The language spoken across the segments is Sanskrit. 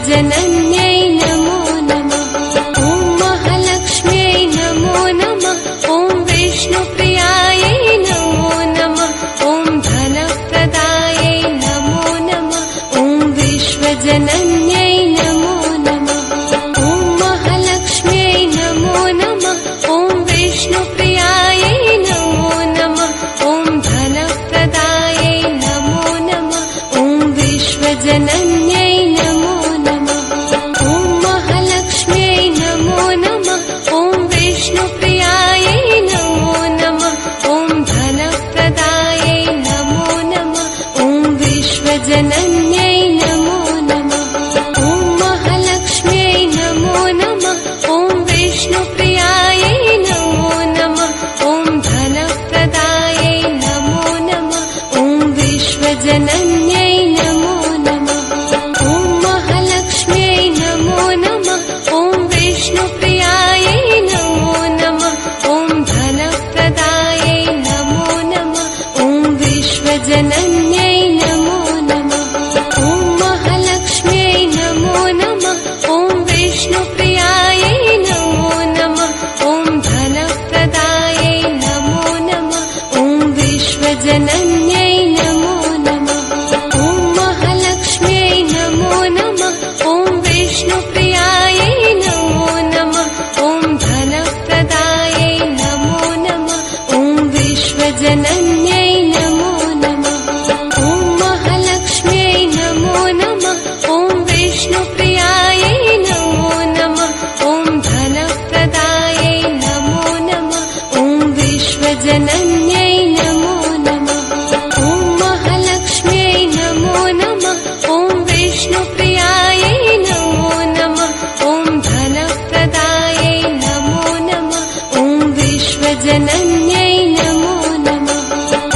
विश्वजनन्यै नमो नमः। ॐ महालक्ष्म्यै नमो नमः। ॐ विष्णुप्रियायै नमो नमः। ॐ धनप्रदायै नमो नमः। ॐ विश्वजनन्यै नमो नमः। ॐ महालक्ष्म्यै नमो नमः। ॐ विष्णुप्रियायै नमो नमः। ॐ धनप्रदायै नमो नमः। ॐ विश्वजनन्यै नमो नमः। ॐ महालक्ष्म्यै नमो नमः। ॐ विष्णुप्रियायै नमो नमः। ॐ धनप्रदायै नमो नमः। ॐ विश्वजनन्यै नमो नमः। ॐ महालक्ष्म्यै नमो नमः। ॐ विष्णुप्रियायै नमो नमः। ॐ धनप्रदायै नमो नमः। ॐ विश्वजनन्यै नमो नमः। ॐ महालक्ष्म्यै नमो नमः। ॐ विष्णुप्रियायै नमो नमः। ॐ धनप्रदायै नमो नमः। ॐ विश्वजनन्यै नमो नमः। ॐ महालक्ष्म्यै नमो नमः। ॐ विष्णुप्रियायै नमो नमः। ॐ धनप्रदायै नमो नमः। ॐ विश्वजनन्यै नमो नमः। ॐ महालक्ष्म्यै नमो नमः। ॐ विष्णुप्रियायै नमो नमः। ॐ धनप्रदायै नमो नमः। ॐ विश्वजनन्यै नमो नमः। ॐ महालक्ष्म्यै नमो नमः। ॐ विष्णुप्रियायै नमो नमः। ॐ धनप्रदायै नमो नमः। ॐ विश्वजनन्यै नमो नमः। ॐ महालक्ष्म्यै नमो नमः। ॐ विष्णुप्रियायै नमो नमः। ॐ धनप्रदायै नमो नमः। ॐ विश्वजनन्यै नमो नमः।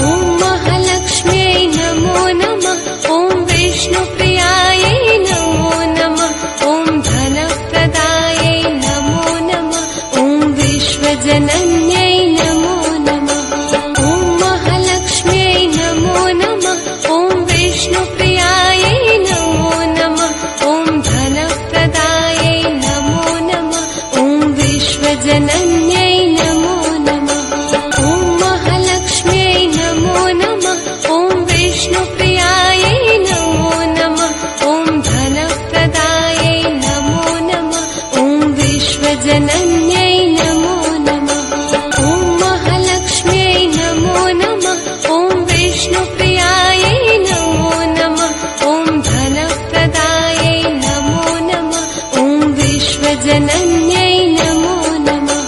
ॐ महालक्ष्म्यै नमो नमः। ॐ विष्णुप्रियायै नमो नमः। ॐ धनप्रदायै नमो नमः। ॐ विश्वजनन्यै नमो नमः। ॐ महालक्ष्म्यै नमो नमः। ॐ विष्णुप्रियायै नमो नमः। ॐ धनप्रदायै नमो नमः। ॐ विश्वजनन्यै नमो नमः। ॐ महालक्ष्म्यै नमो नमः। ॐ विष्णुप्रियायै नमो नमः। ॐ धनप्रदायै नमो नमः। ॐ विश्वजनन्यै नमो नमः। ॐ महालक्ष्म्यै नमो नमः। ॐ विष्णुप्रियायै नमो नमः। ॐ धनप्रदायै नमो नमः। ॐ विश्वजनन्यै नमो नमः।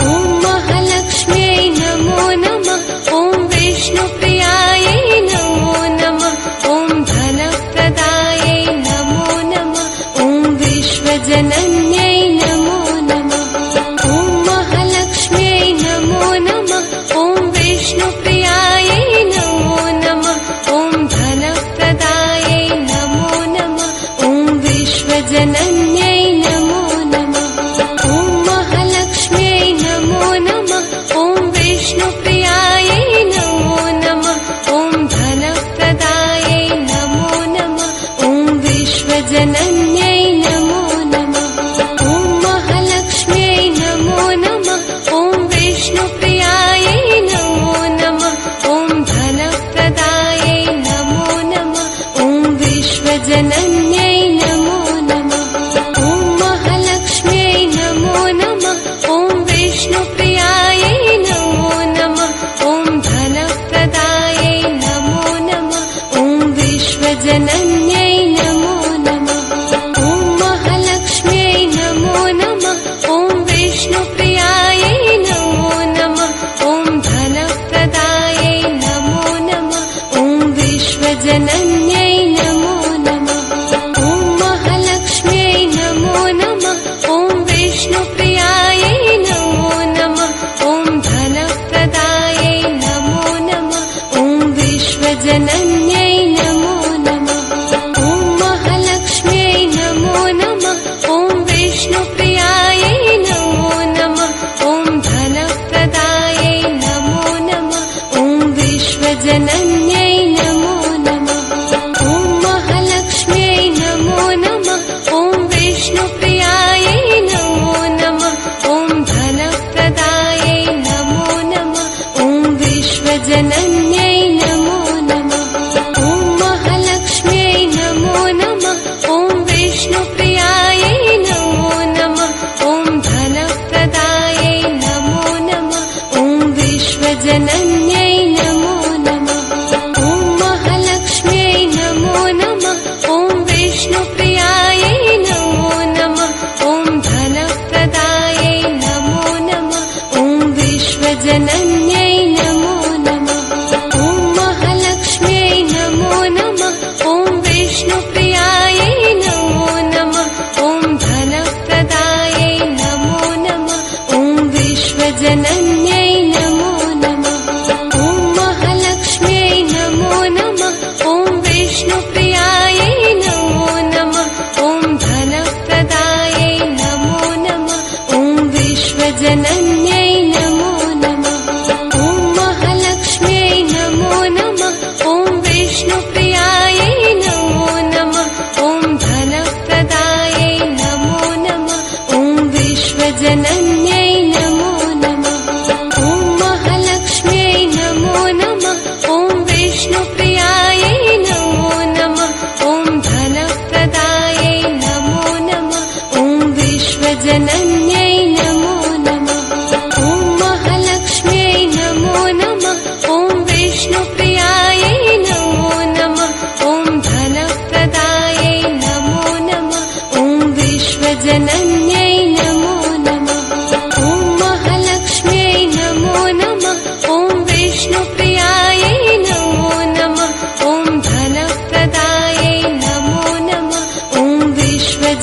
ॐ महालक्ष्म्यै नमो नमः। ॐ विष्णुप्रियायै नमो नमः। ॐ धनप्रदायै नमो नमः। ॐ विश्वजनन्यै नमो नमः। ॐ महालक्ष्म्यै नमो नमः। ॐ विष्णुप्रियायै नमो नमः। ॐ धनप्रदायै नमो नमः। ॐ विश्वजनन्यै नमो नमः। ॐ महालक्ष्म्यै नमो नमः। ॐ विष्णुप्रियायै नमो नमः। ॐ धनप्रदायै नमो नमः। ॐ विश्वजनन्यै नमो नमः। ॐ महालक्ष्म्यै नमो नमः। ॐ विष्णुप्रियायै नमो नमः। ॐ धनप्रदायै नमो नमः। ॐ विश्वजनन्यै नमो नमः।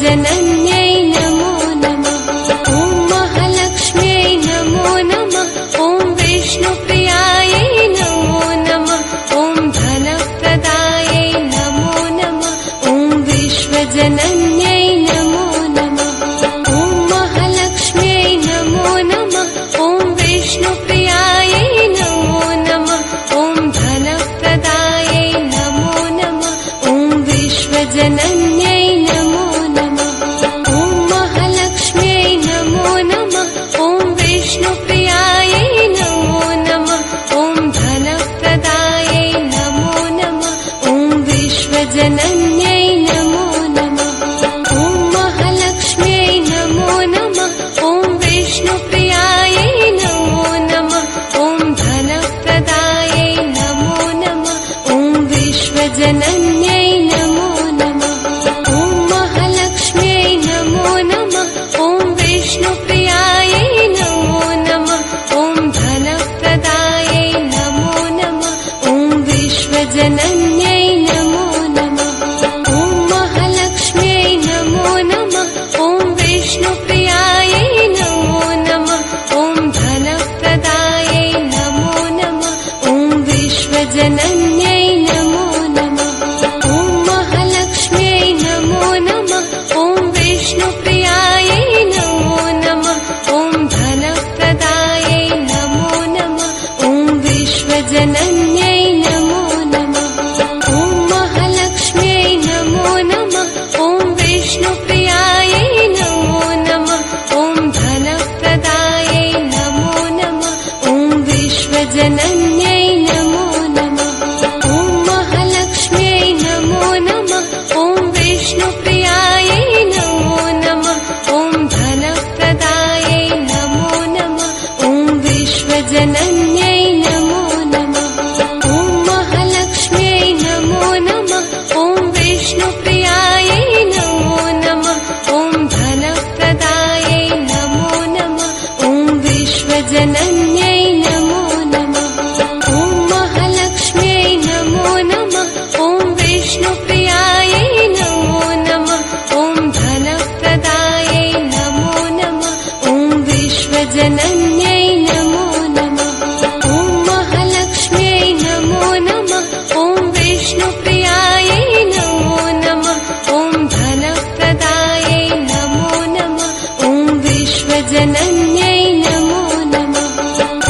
विश्वजनन्यै नमो नमः। ॐ महालक्ष्म्यै नमो नमः। ॐ विष्णुप्रियायै नमो नमः। ॐ धनप्रदायै नमो नमः। ॐ विश्वजनन्यै नमो नमः। ॐ महालक्ष्म्यै नमो नमः। ॐ विष्णुप्रियायै नमो नमः। ॐ धनप्रदायै नमो नमः। ॐ विश्वजनन्यै नमो नमः। ॐ महालक्ष्म्यै नमो नमः। ॐ विष्णुप्रियायै नमो नमः। ॐ धनप्रदायै नमो नमः। ॐ विश्वजनन्यै नमो नमः। ॐ महालक्ष्म्यै नमो नमः। ॐ विष्णुप्रियायै नमो नमः। ॐ धनप्रदायै नमो नमः। ॐ विश्वजनन्यै नमो नमः। ॐ महालक्ष्म्यै नमो नमः। ॐ विष्णुप्रियायै नमो नमः। ॐ धनप्रदायै नमो नमः। ॐ विश्वजनन्यै नमो नमः। ॐ महालक्ष्म्यै नमो नमः। ॐ विष्णुप्रियायै नमो नमः। ॐ धनप्रदायै नमो नमः। ॐ विश्वजनन्यै नमो नमः। ॐ महालक्ष्म्यै नमो नमः। ॐ विष्णुप्रियायै नमो नमः। ॐ धनप्रदायै नमो नमः। ॐ विश्वजनन्यै नमो नमः। ॐ महालक्ष्म्यै नमो नमः। ॐ विष्णुप्रियायै नमो नमः। ॐ धनप्रदायै नमो नमः। ॐ विश्वजनन्यै नमो नमः। ॐ महालक्ष्म्यै नमो नमः। ॐ विष्णुप्रियायै नमो नमः। ॐ धनप्रदायै नमो नमः। ॐ विश्वजनन्यै नमो नमः। ॐ महालक्ष्म्यै नमो नमः। ॐ विष्णुप्रियायै नमो नमः। ॐ धनप्रदायै नमो नमः। ॐ विश्वजनन्यै नमो नमः। ॐ महालक्ष्म्यै नमो नमः। ॐ विष्णुप्रियायै नमो नमः। ॐ धनप्रदायै नमो नमः। ॐ विश्वजनन्यै नमो नमः। ॐ महालक्ष्म्यै नमो नमः। ॐ विष्णुप्रियायै नमो नमः। ॐ धनप्रदायै नमो नमः। ॐ विश्वजनन्यै नमो नमः।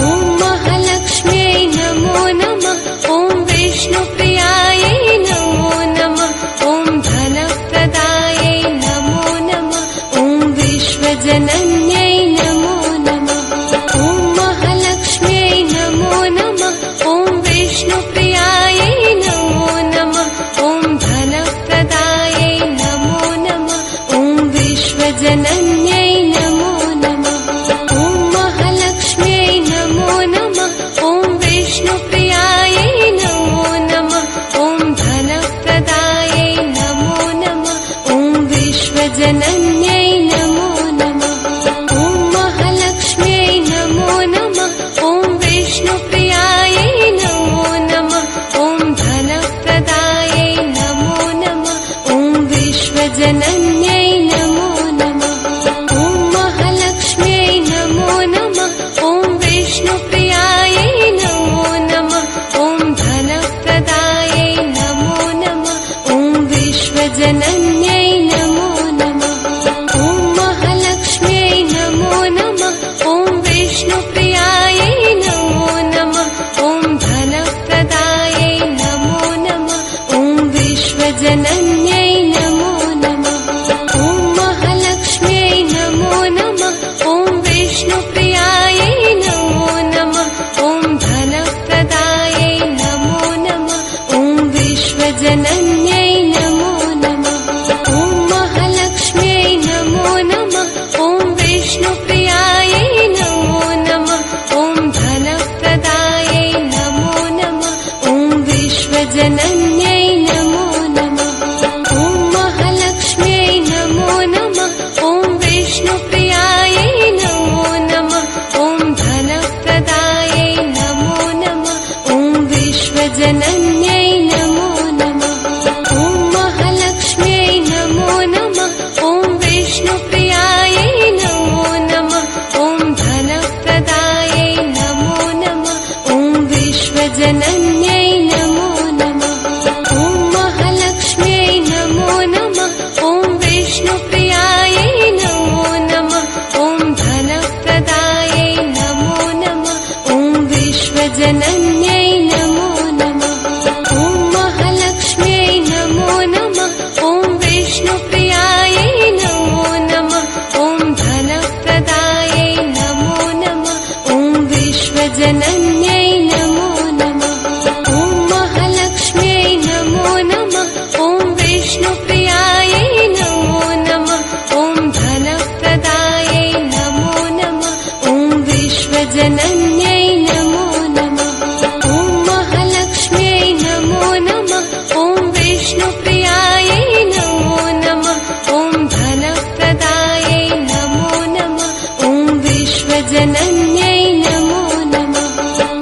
ॐ महालक्ष्म्यै नमो नमः। ॐ विष्णुप्रियायै नमो नमः। ॐ धनप्रदायै नमो नमः। ॐ विश्वजनन्यै नमो नमः। ॐ महालक्ष्म्यै नमो नमः। ॐ विष्णुप्रियायै नमो नमः। ॐ धनप्रदायै नमो नमः। ॐ विश्वजनन्यै नमो नमः। ॐ महालक्ष्म्यै नमो नमः। ॐ विष्णुप्रियायै नमो नमः। ॐ धनप्रदायै नमो नमः। ॐ विश्वजनन्यै